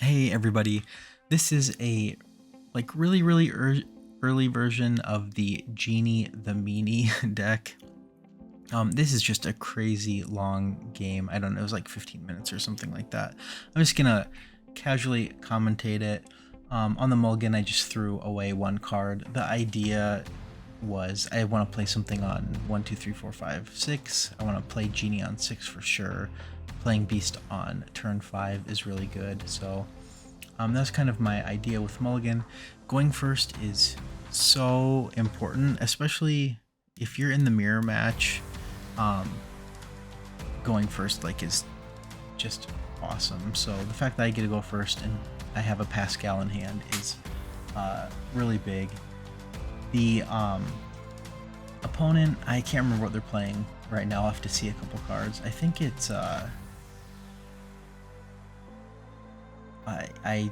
Hey everybody, this is a really early version of the Genie the Meanie deck. This is just a crazy long game. I don't know, it was like 15 minutes or something like that. I'm just gonna casually commentate it. On the mulligan, I just threw away one card. The idea was I want to play something on 1, 2, 3, 4, 5, 6. I want to play Genie on 6 for sure. Playing Beast on turn 5 is really good, so that's kind of my idea with mulligan. Going first is so important, especially if you're in the mirror match. Um, Going first is just awesome. So the fact that I get to go first and I have a Pascal in hand is really big. The opponent, I can't remember what they're playing right now. I'll have to see a couple cards. I think it's I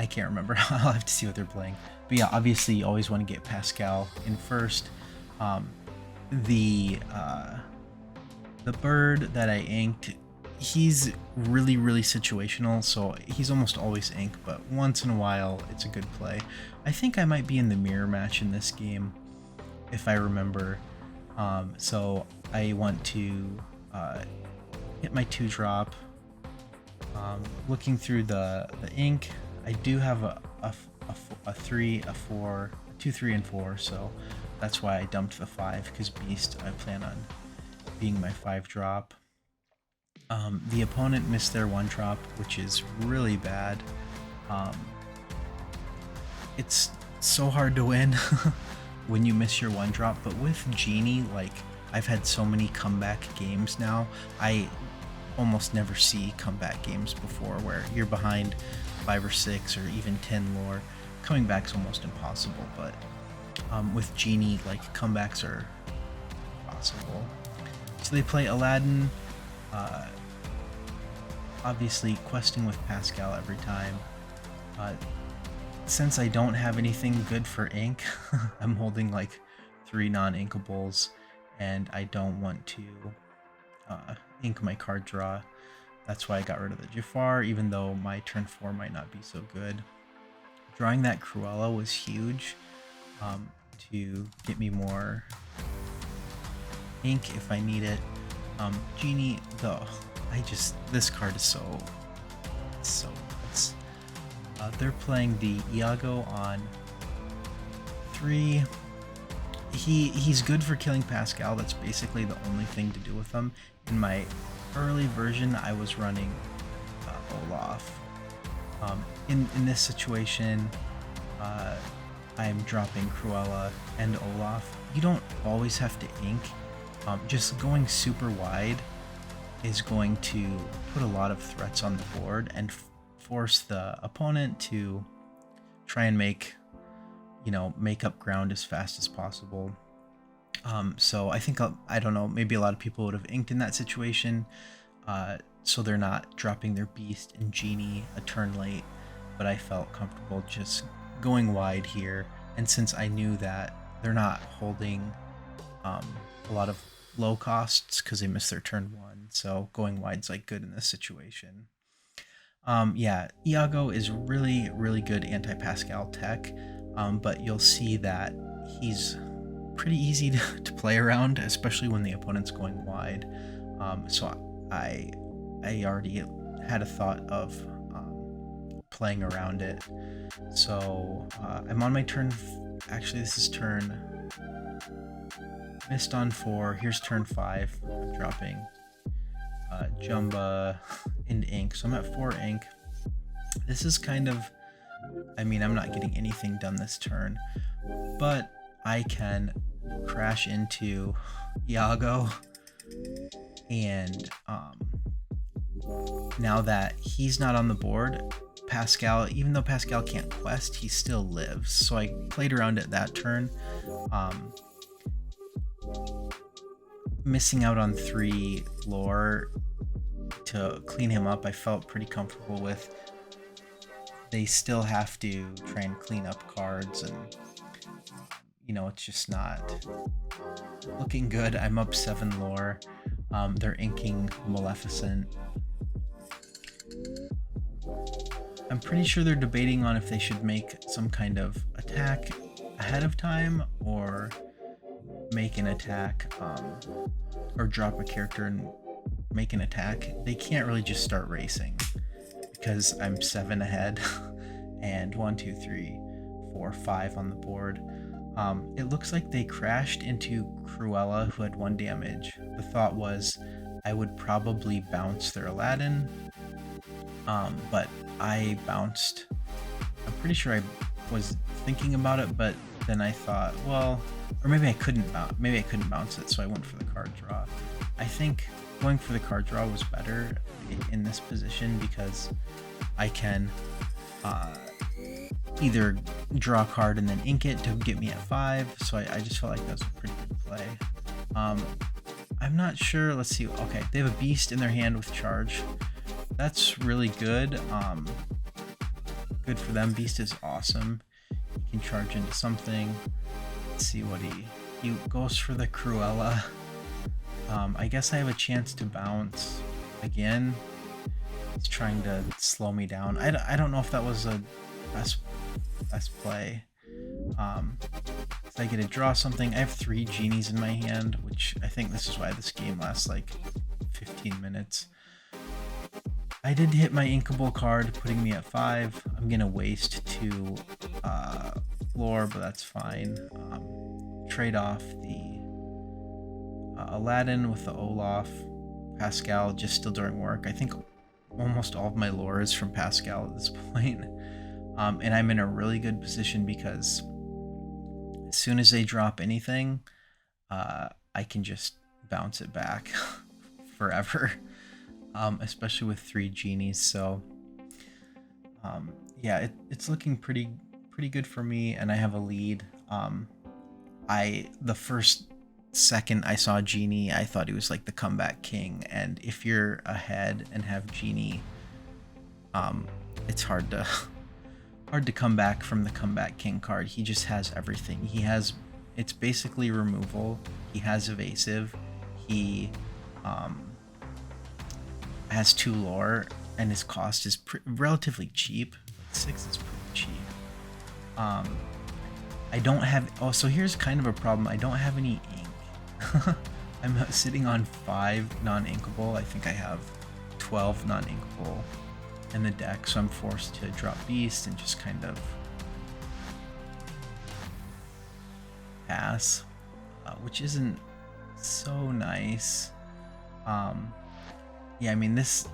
can't remember. I'll have to see what they're playing. But yeah, obviously you always want to get Pascal in first. The bird that I inked, he's really situational, so he's almost always ink, but once in a while it's a good play. I think I might be in the mirror match in this game, if I remember. So I want to hit my 2-drop. Looking through the ink, I do have a 3, a 4, 2, 3, and 4, so that's why I dumped the 5, because Beast I plan on being my 5-drop. The opponent missed their 1-drop, which is really bad. It's so hard to win when you miss your 1-drop, but with Genie, I've had so many comeback games now. I almost never see comeback games before where you're behind 5 or 6 or even 10 lore. Coming back's almost impossible, but with Genie, comebacks are possible. So they play Aladdin, obviously questing with Pascal every time. Since I don't have anything good for ink, I'm holding 3 non-inkables, and I don't want to ink my card draw. That's why I got rid of the Jafar, even though my turn 4 might not be so good. Drawing that Cruella was huge to get me more ink if I need it. Genie, though, this card is so nuts. They're playing the Iago on 3. He's good for killing Pascal. That's basically the only thing to do with him. In my early version, I was running Olaf. In this situation, I'm dropping Cruella and Olaf. You don't always have to ink. Just going super wide is going to put a lot of threats on the board and force the opponent to try and make up ground as fast as possible. So I think, I don't know, maybe a lot of people would have inked in that situation, so they're not dropping their Beast and Genie a turn late, but I felt comfortable just going wide here. And since I knew that they're not holding a lot of low costs because they missed their turn 1, so going wide's good in this situation. Yeah, Iago is really good anti-Pascal tech, but you'll see that he's pretty easy to play around, especially when the opponent's going wide. So I already had a thought of playing around it. So I'm on my turn. Actually, this is turn missed on 4. Here's turn 5. I'm dropping Jumba into ink, so I'm at 4 ink. This is kind of, I'm not getting anything done this turn, but I can crash into Iago, and now that he's not on the board, Pascal, even though Pascal can't quest, he still lives. So I played around it that turn. Missing out on 3 lore to clean him up, I felt pretty comfortable with. They still have to try and clean up cards, and it's just not looking good. I'm up 7 lore. They're inking Maleficent. I'm pretty sure they're debating on if they should make some kind of attack ahead of time or make an attack, or drop a character and make an attack. They can't really just start racing because I'm 7 ahead and 1, 2, 3, 4, 5 on the board. It looks like they crashed into Cruella, who had 1 damage. The thought was I would probably bounce their Aladdin, but I bounced. I'm pretty sure I was thinking about it, but then I thought, well, or maybe I couldn't bounce it, so I went for the card draw. I think going for the card draw was better in this position because I can either draw a card and then ink it to get me at 5, so I just felt like that was a pretty good play. I'm not sure. Let's see. Okay, they have a beast in their hand with charge. That's really good. Good for them. Beast is awesome. You can charge into something. Let's see what he goes for the Cruella. I guess I have a chance to bounce again. He's trying to slow me down. I don't know if that was a best play. So I get to draw something. I have 3 genies in my hand, which I think this is why this game lasts like 15 minutes. I did hit my inkable card, putting me at 5. I'm gonna waste 2 lore, but that's fine. Trade off the Aladdin with the Olaf. Pascal just still doing work. I think almost all of my lore is from Pascal at this point. And I'm in a really good position because as soon as they drop anything, I can just bounce it back forever. Especially with 3 genies. So yeah, it's looking pretty good for me, and I have a lead. The first second I saw Genie, I thought he was like the comeback king, and if you're ahead and have Genie, it's hard to come back from the comeback king card. He just has everything. It's basically removal. He has evasive. He has 2 lore, and his cost is relatively cheap. 6 is pretty cheap. I don't have. Oh, so here's kind of a problem. I don't have any ink. I'm sitting on 5 non-inkable. I think I have 12 non-inkable in the deck, so I'm forced to drop Beast and just kind of pass, which isn't so nice. Yeah, I mean this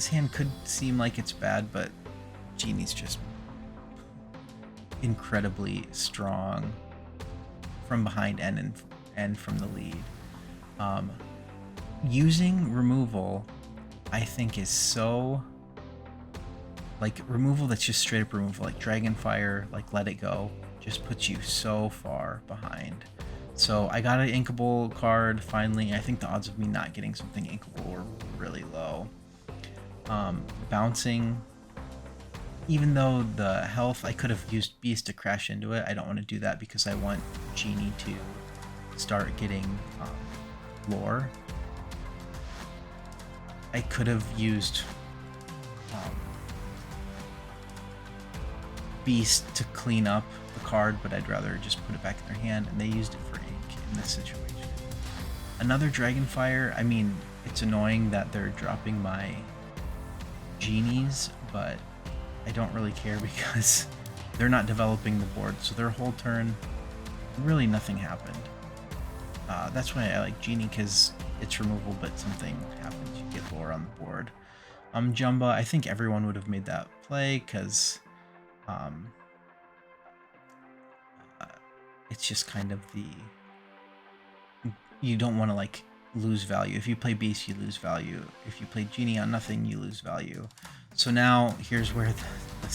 hand could seem like it's bad, but Genie's just incredibly strong from behind and from the lead. Using removal, I think, is so, like, removal that's just straight up removal, like Dragonfire, like Let It Go, just puts you so far behind. So I got an inkable card finally. I think the odds of me not getting something inkable were really low. Bouncing, even though the health, I could have used Beast to crash into it. I don't want to do that because I want Genie to start getting lore. I could have used Beast to clean up the card, but I'd rather just put it back in their hand, and they used it for ink in this situation. Another Dragonfire, I mean, it's annoying that they're dropping my genies, but I don't really care because they're not developing the board, so their whole turn, really nothing happened. That's why I like Genie, because it's removal, but something happens. You get lore on the board. Jumba, I think everyone would have made that play, because it's just kind of you don't want to like lose value. If you play Beast, you lose value. If you play Genie on nothing, you lose value. So now here's where the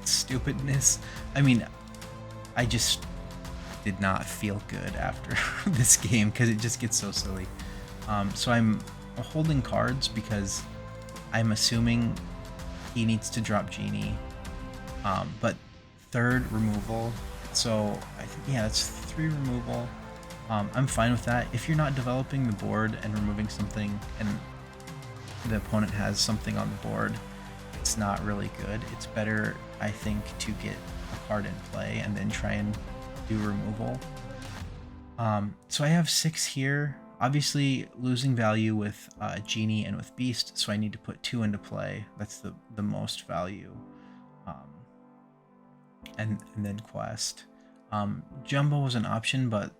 stupidness. I mean, I just did not feel good after this game because it just gets so silly. So I'm holding cards because I'm assuming he needs to drop Genie. But 3rd removal. So I think, yeah, that's 3 removal. I'm fine with that. If you're not developing the board and removing something, and the opponent has something on the board, it's not really good. It's better, I think, to get a card in play and then try and do removal. So I have 6 here. Obviously losing value with Genie and with Beast, so I need to put 2 into play. That's the most value. And then Quest. Jumbo was an option, but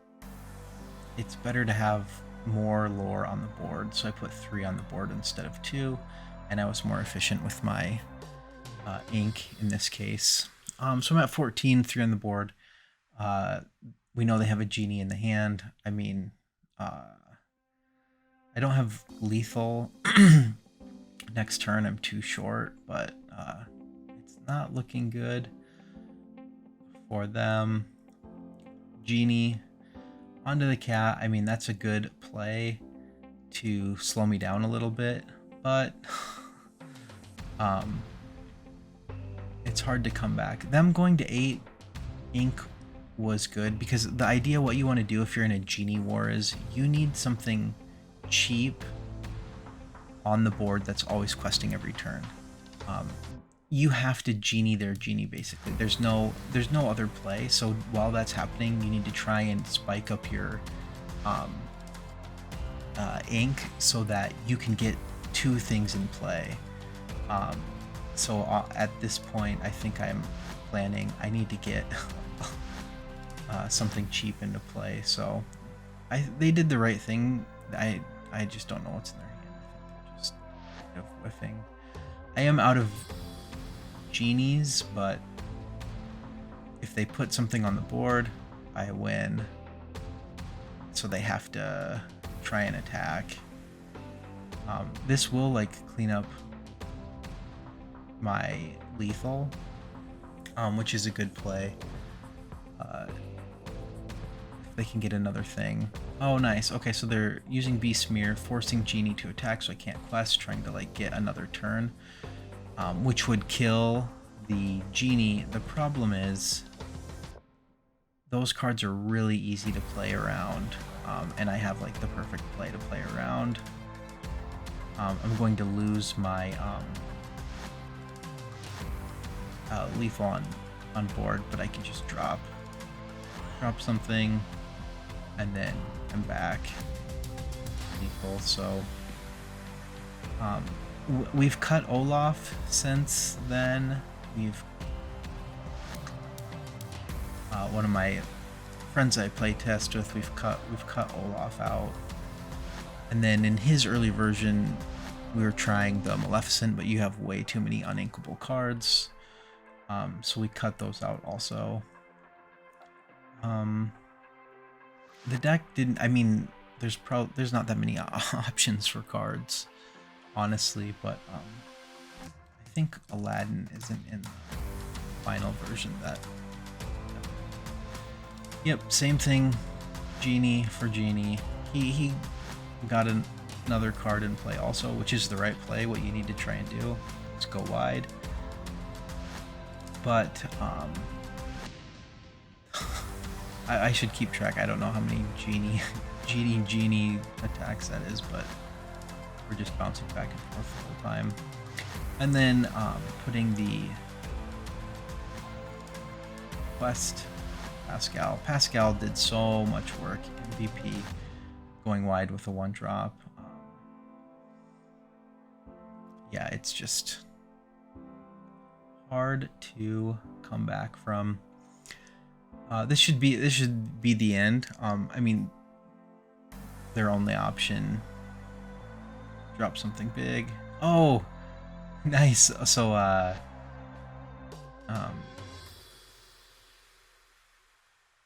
it's better to have more lore on the board, so I put 3 on the board instead of 2, and I was more efficient with my ink in this case. So I'm at 14, 3 on the board. We know they have a Genie in the hand. I mean, I don't have lethal next turn. I'm too short, but it's not looking good for them. Genie onto the cat. I mean, that's a good play to slow me down a little bit, but it's hard to come back. Them going to 8 ink was good, because the idea, what you want to do if you're in a Genie war, is you need something cheap on the board that's always questing every turn. You have to Genie their Genie, basically. There's no other play. So while that's happening, you need to try and spike up your ink so that you can get 2 things in play. So at this point, I think I'm planning, I need to get something cheap into play. So they did the right thing. I just don't know what's in their hand. I think they're just kind of whiffing. I am out of Genies, but if they put something on the board, I win. So they have to try and attack. This will like clean up my lethal, which is a good play. If they can get another thing. Oh, nice. Okay, so they're using Beast Smear, forcing Genie to attack, so I can't quest, trying to like get another turn, which would kill the Genie. The problem is those cards are really easy to play around, and I have like the perfect play to play around. I'm going to lose my lethal on board, but I can just drop something, and then I'm back lethal. So we've cut Olaf since then. We've one of my friends I play test with, we've cut Olaf out, and then in his early version we were trying the Maleficent, but you have way too many uninkable cards, so we cut those out also. The deck didn't, I mean, there's not that many options for cards, honestly, but I think Aladdin isn't in the final version. Yep, same thing. Genie for Genie. He got another card in play also, which is the right play. What you need to try and do is go wide. But I should keep track. I don't know how many Genie attacks that is, but we're just bouncing back and forth the whole time. And then putting the quest Pascal. Pascal did so much work. MVP going wide with a 1-drop. Yeah, it's just hard to come back from. This should be the end. I mean, their only option, drop something big. Oh, nice. So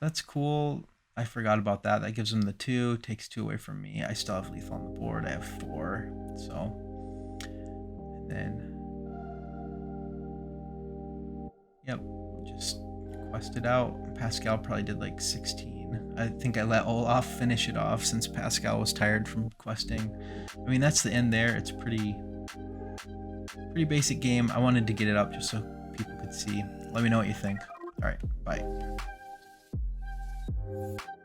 that's cool. I forgot about that. That gives them the 2, takes 2 away from me. I still have lethal on the board. I have 4. So, and then, yep, just quest it out. Pascal probably did like 16. I think I let Olaf finish it off since Pascal was tired from questing. I mean, that's the end there. It's pretty basic game. I wanted to get it up just so people could see. Let me know what you think. All right, bye.